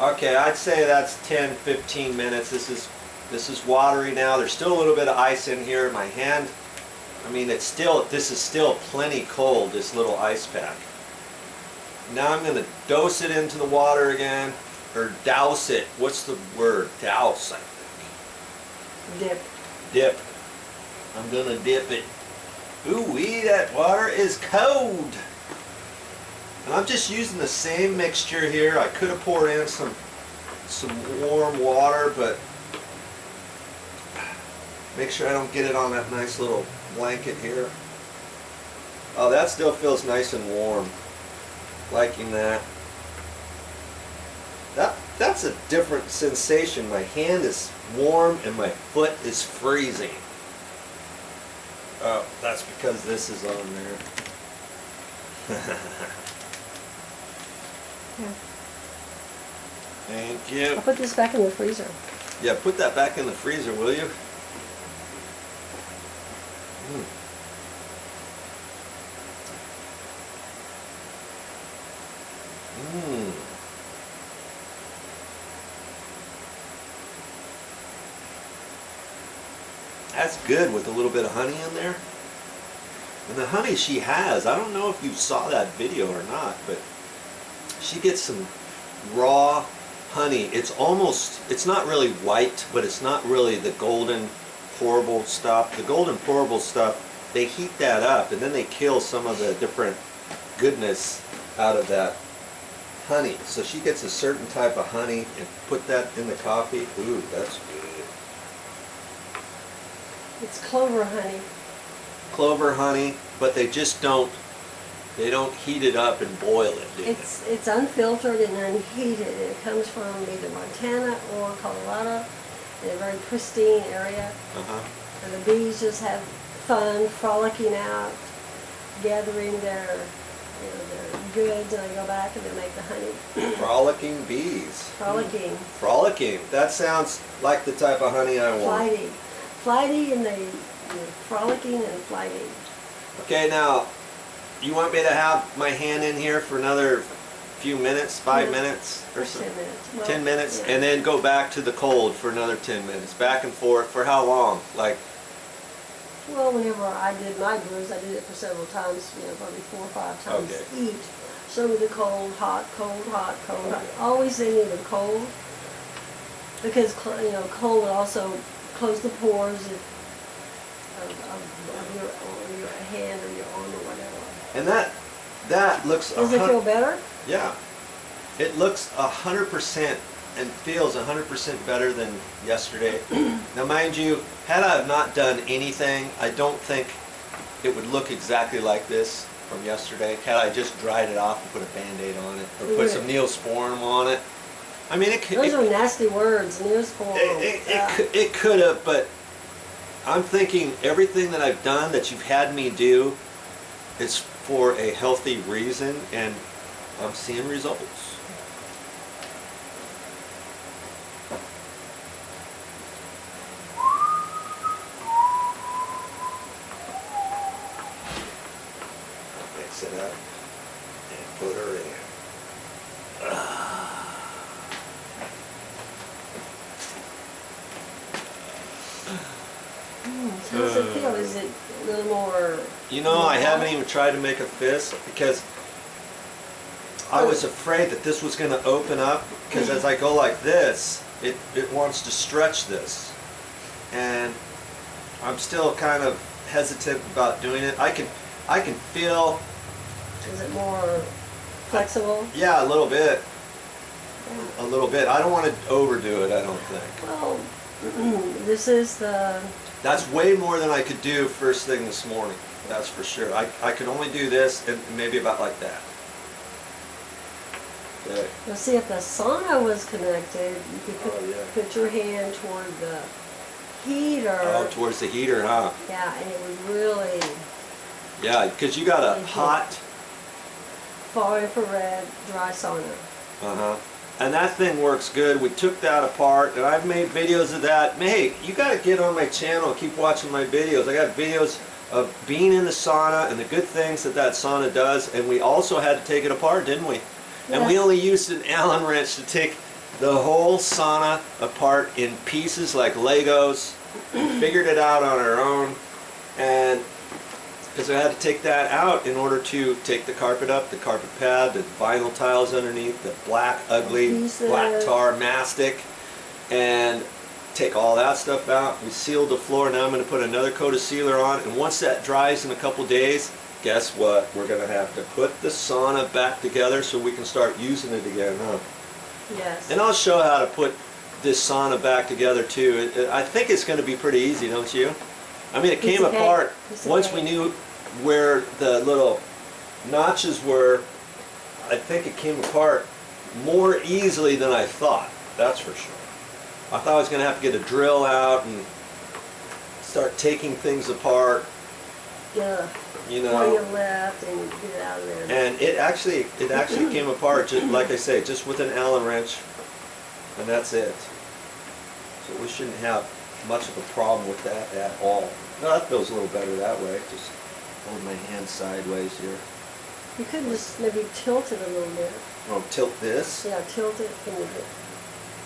Okay, I'd say that's 10-15 minutes. This is watery now. There's still a little bit of ice in here. My hand, I mean, this is still plenty cold, this little ice pack. Now I'm going to dose it into the water again, or douse it. What's the word? Douse, I think. Dip. Dip. I'm going to dip it. Ooh-wee, that water is cold. And I'm just using the same mixture here. I could have poured in some warm water, but make sure I don't get it on that nice little blanket here. Oh, that still feels nice and warm. Liking that. That's a different sensation. My hand is warm and my foot is freezing. Oh, that's because this is on there. Yeah. Thank you. I'll put this back in the freezer. Yeah, put that back in the freezer, will you? That's good with a little bit of honey in there. And the honey she has, I don't know if you saw that video or not, but she gets some raw honey. It's not really white, but it's not really the golden pourable stuff. The golden pourable stuff, they heat that up and then they kill some of the different goodness out of that honey. So she gets a certain type of honey and put that in the coffee. Ooh, that's good. It's clover honey. Clover honey, but they just don't heat it up and boil it, do they? It's unfiltered and unheated. It comes from either Montana or Colorado in a very pristine area. And the bees just have fun frolicking out, gathering their goods, and they go back and they make the honey. Frolicking bees. Frolicking. Frolicking. That sounds like the type of honey I want. Flighty. Flighty, and they frolicking and flighty. Okay, now you want me to have my hand in here for another few minutes, 5 minutes or so? 10 minutes. Well, 10 minutes, yeah. and then go back to the cold for another 10 minutes. Back and forth for how long? Like, well, whenever I did my brews, I did it for several times, probably 4 or 5 times each. Show me the cold, hot, cold, hot, cold, hot. Always they need them cold, because cold will also close the pores of your hand or your arm or whatever. and that looks. Does it feel better? Yeah, it looks 100% and feels 100% better than yesterday. Now, mind you, had I not done anything, I don't think it would look exactly like this from yesterday. Had I just dried it off and put a Band-Aid on it, or put some Neosporin on it. I mean, those are nasty words, Neosporin. It could have, but I'm thinking everything that I've done, that you've had me do, is for a healthy reason, and I'm seeing results. Mix it up and put her in. How does it feel? Is it a little more... I haven't even tried to make a fist because I was afraid that this was going to open up, because as I go like this, it wants to stretch this. And I'm still kind of hesitant about doing it. I can feel... Is it more flexible? Yeah, a little bit. A little bit. I don't want to overdo it, I don't think. Well, this is the... That's way more than I could do first thing this morning. That's for sure. I could only do this and maybe about like that. Okay. Now see, if the sauna was connected, you could put your hand toward the heater. Oh, towards the heater, huh? Yeah, and it would really... Yeah, because you got a hot... far infrared dry sauna. Uh-huh. And that thing works good. We took that apart, and I've made videos of that. Hey, you got to get on my channel, keep watching my videos. I got videos of being in the sauna and the good things that sauna does, and we also had to take it apart, didn't we? Yes. And we only used an Allen wrench to take the whole sauna apart in pieces like Legos. Figured it out on our own, and because I had to take that out in order to take the carpet up, the carpet pad, the vinyl tiles underneath, the black, ugly, black tar mastic, and take all that stuff out. We sealed the floor. Now I'm going to put another coat of sealer on, and once that dries in a couple days, guess what? We're going to have to put the sauna back together so we can start using it again, huh? Yes. And I'll show how to put this sauna back together too. I think it's going to be pretty easy, don't you? I mean, it came apart once we knew where the little notches were. I think it came apart more easily than I thought. That's for sure. I thought I was going to have to get a drill out and start taking things apart. Yeah. You know. Where you left and get it out of there. And it actually came apart, just like I say, just with an Allen wrench, and that's it. So we shouldn't have much of a problem with that at all. No, that feels a little better that way. Just hold my hand sideways here. You could just maybe tilt it a little bit. Oh, tilt this? Yeah, tilt it a little bit.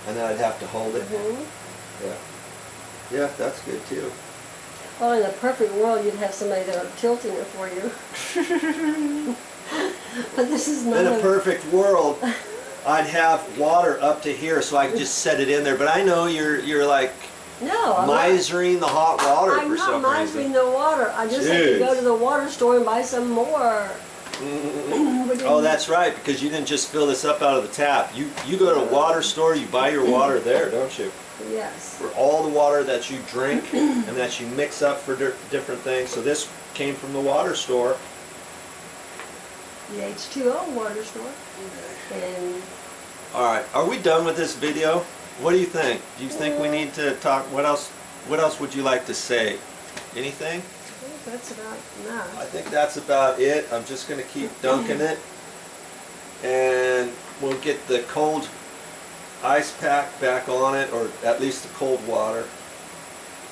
And then I'd have to hold it? Mm-hmm. Yeah. Yeah, that's good too. Well, in a perfect world, you'd have somebody that are tilting it for you. But this is not in a perfect world, I'd have water up to here so I could just set it in there. But I know you're like misering the hot water for some reason. I'm not misering the water. I just have to go to the water store and buy some more. Oh, that's right, because you didn't just fill this up out of the tap. You go to a water store, you buy your water there, don't you? Yes. For all the water that you drink and that you mix up for different things. So this came from the water store. The H2O water store. And all right, are we done with this video? What do you think? Do you think we need to talk? What else would you like to say? Anything? I think that's about enough. I think that's about it. I'm just going to keep dunking it, and we'll get the cold ice pack back on it, or at least the cold water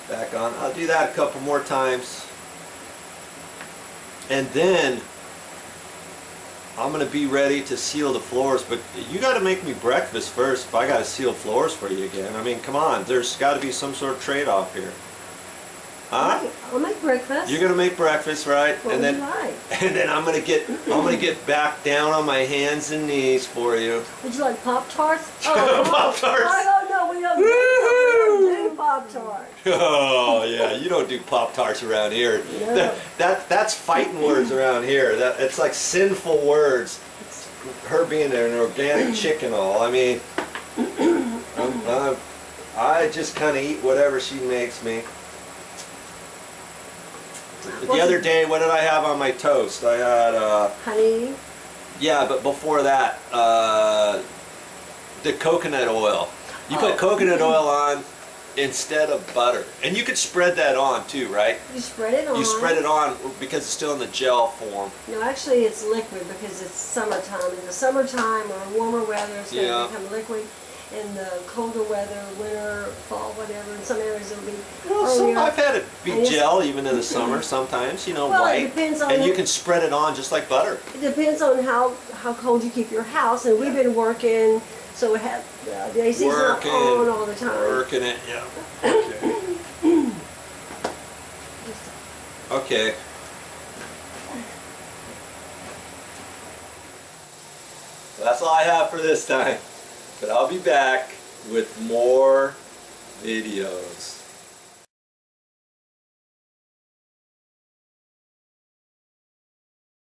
back on. I'll do that a couple more times, and then I'm going to be ready to seal the floors. But you got to make me breakfast first if I got to seal floors for you again. I mean, come on, there's got to be some sort of trade-off here. Huh? I'll make breakfast. You're gonna make breakfast, right? What would you like? And then I'm gonna get back down on my hands and knees for you. Would you like Pop-Tarts? Oh, Pop-Tarts. I don't know. We don't do Pop-Tarts. Oh yeah, you don't do Pop-Tarts around here. No. That's fighting words around here. It's like sinful words. Her being an organic chick and all. I mean, I just kind of eat whatever she makes me. The other day, what did I have on my toast? I had honey. Yeah, but before that, the coconut oil. You put coconut oil on instead of butter, and you could spread that on too, right? You spread it on. You spread it on because it's still in the gel form. No, actually, it's liquid because it's summertime. In the summertime or warmer weather, it's going to become liquid. In the colder weather, winter, fall, whatever, in some areas it'll be earlier. I've had it be gel even in the summer sometimes, you know, white. It depends on and you can spread it on just like butter. It depends on how cold you keep your house, and we've been working, so we have, the AC's not on all the time. Working it, yeah. Okay. Okay. That's all I have for this time. But I'll be back with more videos.